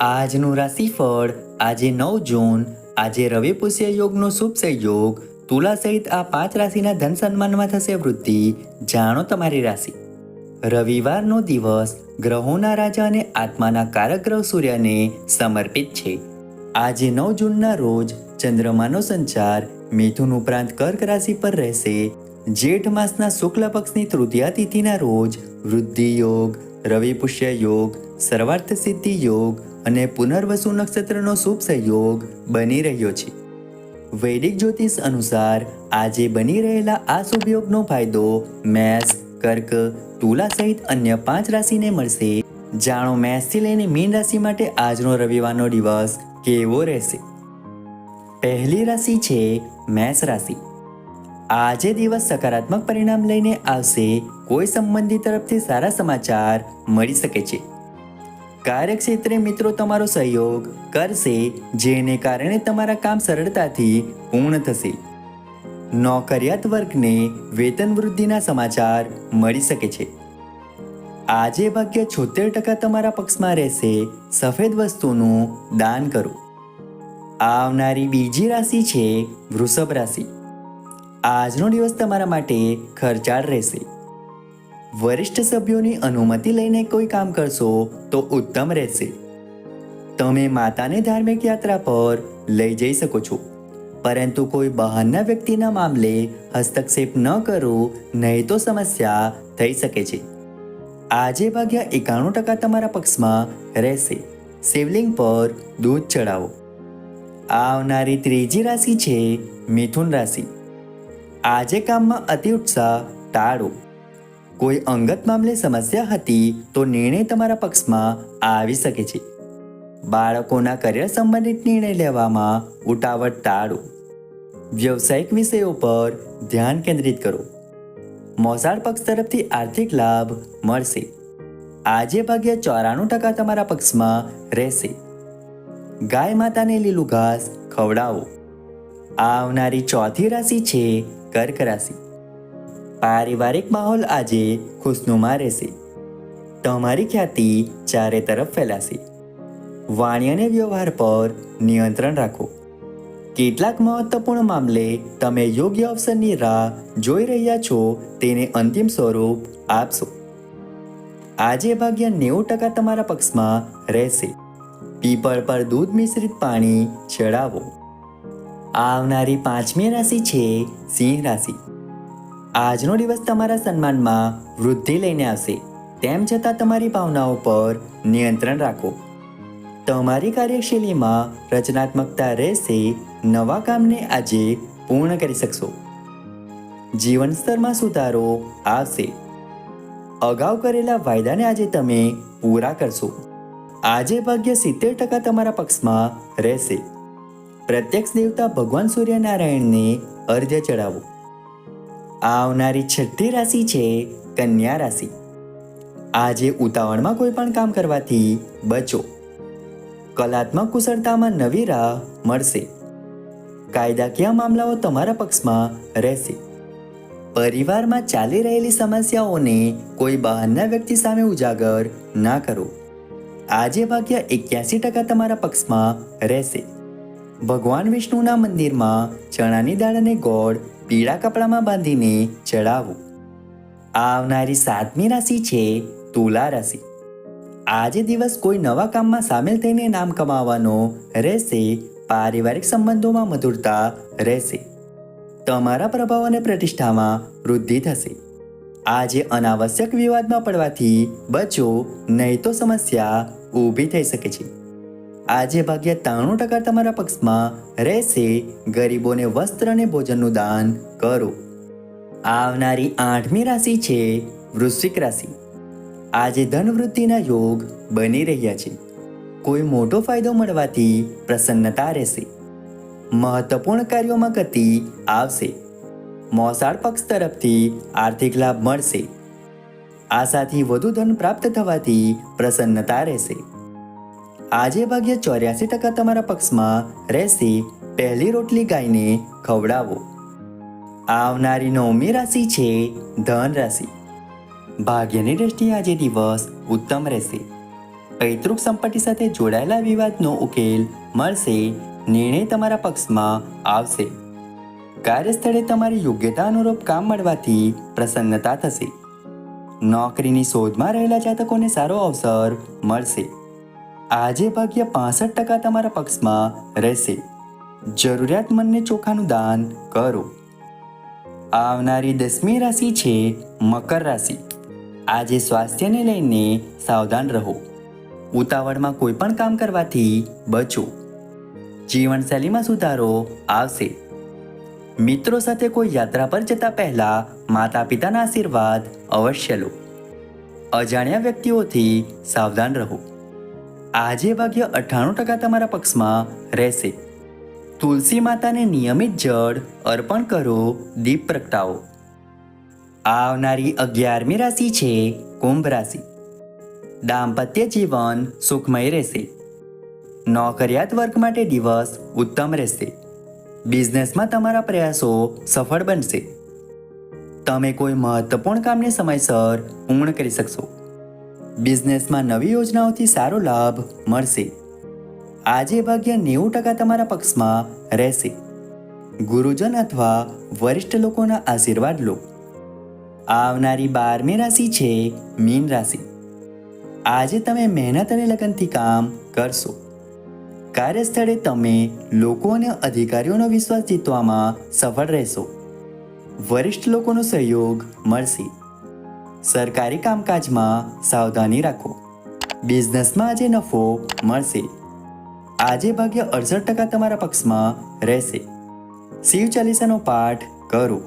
આજનું રાશિફળ આજે 9 જૂન. આજે રવિ પુષ્ય યોગનો શુભ સંયોગ. તુલા સહિત આ 5 રાશિના ધન સન્માનમાં થશે વૃદ્ધિ. જાણો તમારી રાશિ. રવિવારનો દિવસ ગ્રહોના રાજા અને આત્માના કારક ગ્રહ સૂર્યને સમર્પિત છે. આજે 9 જૂનના રોજ ચંદ્રમાનો સંચાર મિથુન ઉપરાંત કર્ક રાશિ પર રહેશે. જેઠ માસના શુક્લ પક્ષની તૃતીયા તિથિના રોજ વૃદ્ધિ યોગ, રવિ પુષ્ય યોગ, સર્વાર્થ સિદ્ધિ યોગ અને પુનર્વસુ નક્ષત્રનો શુભ સંયોગ બની રહ્યો છે. વૈદિક જ્યોતિષ અનુસાર આજે બની રહેલા આ શુભ યોગનો ફાયદો મેષ, કર્ક, તુલા સહિત અન્ય 5 રાશિને મળશે. જાણો મેષથી લઈને મીન રાશિ માટે આજનો રવિવારનો દિવસ કેવો રહેશે. પહેલી રાશિ છે મેષ રાશિ. આજે દિવસ સકારાત્મક પરિણામ લઈને આવશે. કોઈ સંબંધી તરફથી સારા સમાચાર મળી શકે છે. કાર્યક્ષેત્રે મિત્રો તમારો સહયોગ કરશે, જેને કારણે તમારા કામ સરળતાથી પૂર્ણ થશે. નોકરિયાત વર્ગને વેતન વૃદ્ધિના સમાચાર મળી શકે છે. આજે ભાગ્ય 76% તમારા પક્ષમાં રહેશે. સફેદ વસ્તુનું દાન કરો. આવનારી બીજી રાશિ છે વૃષભ રાશિ. આજનો દિવસ તમારા માટે ખર્ચાળ રહેશે. વરિષ્ઠ સભ્યોની અનુમતિ લઈને કોઈ કામ કરશો તો ઉત્તમ રહેશે. તમે માતાને ધાર્મિક યાત્રા પર લઈ જઈ શકો છો, પરંતુ કોઈ બહારના વ્યક્તિના મામલે હસ્તક્ષેપ ન કરો, નહીં તો સમસ્યા થઈ શકે છે. આજે ભાગ્ય 91% તમારા પક્ષમાં રહેશે. શિવલિંગ પર દૂધ ચડાવો. આવનારી ત્રીજી રાશિ છે મિથુન રાશિ. આજે કામમાં અતિ ઉત્સાહ ટાળો. કોઈ અંગત મામલે સમસ્યા હતી તો નિર્ણય તમારા પક્ષમાં આવી શકે છે. બાળકોના કરિયર સંબંધિત નિર્ણય લેવામાં ઉતાવળ ટાળો. વ્યવસાયિક વિષયો પર ધ્યાન કેન્દ્રિત કરો. મોસાળ પક્ષ તરફથી આર્થિક લાભ મળશે. આજે ભાગ્ય 94% તમારા પક્ષમાં રહેશે. ગાય માતાને લીલું ઘાસ ખવડાવો. આવનારી ચોથી રાશિ છે કર્ક રાશિ. પારિવારિક માહોલ આજે ખુશનુમા રહેશે. તમારી ખ્યાતિ ચારે તરફ ફેલાશે. વાણી અને વ્યવહાર પર નિયંત્રણ રાખો. કેટલાક મહત્વપૂર્ણ મામલે તમે યોગ્ય અવસરની રાહ જોઈ રહ્યા છો, તેને અંતિમ સ્વરૂપ આપશો. આજે ભાગ્ય 90% તમારા પક્ષમાં રહેશે. પીપળ પર દૂધ મિશ્રિત પાણી ચડાવો. આવનારી પાંચમી રાશિ છે સિંહ રાશિ. આજનો દિવસ તમારા સન્માનમાં વૃદ્ધિ લઈને આવશે. તેમ છતાં તમારી ભાવનાઓ પર નિયંત્રણ રાખો. તમારી કાર્યશૈલીમાં રચનાત્મકતા રહેશે. નવા કામને આજે પૂર્ણ કરી શકશો. જીવન સ્તરમાં સુધારો આવશે. અગાઉ કરેલા વાયદાને આજે તમે પૂરા કરશો. આજે ભાગ્ય 70% તમારા પક્ષમાં રહેશે. પ્રત્યક્ષ દેવતા ભગવાન સૂર્યનારાયણને અર્ઘ્ય ચડાવો. આવનારી છઠ્ઠી રાશિ છે કન્યા રાશિ. આજે ઉતાવળમાં કોઈ પણ કામ કરવાથી બચો. કલાત્મક કુશળતામાં નવી રાહ મળશે. કાયદાકીય મામલાઓ તમારા પક્ષમાં રહેશે. પરિવારમાં ચાલી રહેલી સમસ્યાઓને કોઈ બહારના વ્યક્તિ સામે ઉજાગર ના કરો. આજે ભાગ્ય 81% તમારા પક્ષમાં રહેશે. ભગવાન વિષ્ણુના મંદિરમાં ચણાની દાળ અને ગોળ પીળા કપડામાં બાંધીને ચડાવો. આવનારી સાતમી રાશિ છે તુલા રાશિ. આજે દિવસ કોઈ નવા કામમાં સામેલ થઈને નામ કમાવાનો રહેશે. પારિવારિક સંબંધોમાં મધુરતા રહેશે. તમારા પ્રભાવ અને પ્રતિષ્ઠામાં વૃદ્ધિ થશે. આજે અનાવશ્યક વિવાદમાં પડવાથી બચો, નહીં તો સમસ્યા ઊભી થઈ શકે છે. આજે ભાગ્ય 93% તમારા પક્ષમાં રહેશે. ગરીબોને વસ્ત્ર અને ભોજનનું દાન કરો. આવનારી આઠમી રાશિ છે વૃશ્ચિક રાશિ. આજે ધનવૃદ્ધિના યોગ બની રહ્યા છે. કોઈ મોટો ફાયદો મળવાથી પ્રસન્નતા રહેશે. મહત્વપૂર્ણ કાર્યોમાં ગતિ આવશે. મોસાળ પક્ષ તરફથી આર્થિક લાભ મળશે. આશાથી વધુ ધન પ્રાપ્ત થવાથી પ્રસન્નતા રહેશે. આજે ભાગ્ય 84% તમારા પક્ષમાં રહેશે. પહેલી રોટલી ગાયને ખવડાવો. આવનારી નવમી રાશિ છે ધન રાશિ. ભાગ્યની દ્રષ્ટિએ આજે દિવસ ઉત્તમ રહેશે. પૈતૃક સંપત્તિ સાથે જોડાયેલા વિવાદનો ઉકેલ મળશે. નિર્ણય તમારા પક્ષમાં આવશે. કાર્યસ્થળે તમારી યોગ્યતા અનુરૂપ કામ મળવાથી પ્રસન્નતા થશે. નોકરીની શોધમાં રહેલા જાતકોને સારો અવસર મળશે. આજે ભાગ્ય 65% તમારા પક્ષમાં રહેશે. જરૂરિયાતમંદને ચોખાનું દાન કરો. આવનારી 10મી રાશિ છે મકર રાશિ. આજે સ્વાસ્થ્યને લઈને સાવધાન રહો. ઉતાવળમાં કોઈ પણ કામ કરવાથી બચો. જીવનશૈલીમાં સુધારો આવશે. મિત્રો સાથે કોઈ યાત્રા પર જતા પહેલા માતા પિતાના આશીર્વાદ અવશ્ય લો. અજાણ્યા વ્યક્તિઓથી સાવધાન રહો. આજે ભાગ્ય 98% તમારા પક્ષમાં રહેશે. તુલસી માતાને નિયમિત જળ અર્પણ કરો. દીપ પ્રગટાવો. આવનારી 11મી રાશિ છે કુંભ રાશિ. દાંપત્ય જીવન સુખમય રહેશે. નોકરિયાત વર્ગ માટે દિવસ ઉત્તમ રહેશે. બિઝનેસમાં તમારા પ્રયાસો સફળ બનશે. તમે કોઈ મહત્વપૂર્ણ કામને સમયસર પૂર્ણ કરી શકશો. બિઝનેસમાં નવી યોજનાઓથી સારો લાભ મળશે. આજે ભાગ્ય 90% તમારા પક્ષમાં રહેશે. ગુરુજન અથવા વરિષ્ઠ લોકોના આશીર્વાદ લો. આવનારી 12મી રાશિ છે મીન રાશિ. આજે તમે મહેનત અને લગનથી કામ કરશો. કાર્યસ્થળે તમે લોકો અને અધિકારીઓનો વિશ્વાસ જીતવામાં સફળ રહેશો. વરિષ્ઠ લોકોનો સહયોગ મળશે. સરકારી કામકાજમાં સાવધાની રાખો. બિઝનેસમાં આજે નફો મળશે. આજે ભાગ્ય 68% તમારા પક્ષમાં રહેશે. શિવ ચાલીસાનો પાઠ કરો.